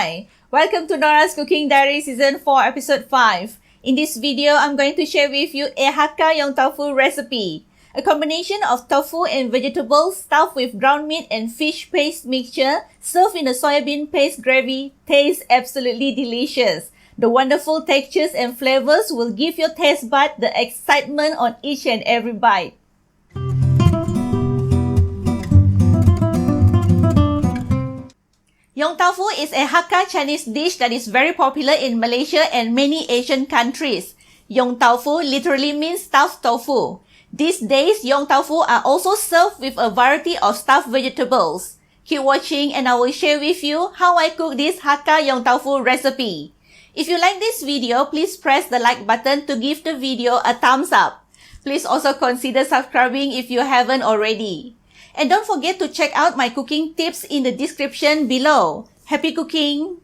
Hi, welcome to Norah's Cooking Diary Season 4 Episode 5. In this video, I'm going to share with you a Hakka Yong Tau Foo recipe. A combination of tofu and vegetables stuffed with ground meat and fish paste mixture served in a soybean paste gravy tastes absolutely delicious. The wonderful textures and flavors will give your taste bud the excitement on each and every bite. Yong Tau Foo is a Hakka Chinese dish that is very popular in Malaysia and many Asian countries. Yong Tau Foo literally means stuffed tofu. These days, Yong Tau Foo are also served with a variety of stuffed vegetables. Keep watching and I will share with you how I cook this Hakka Yong Tau Foo recipe. If you like this video, please press the like button to give the video a thumbs up. Please also consider subscribing if you haven't already. And don't forget to check out my cooking tips in the description below. Happy cooking!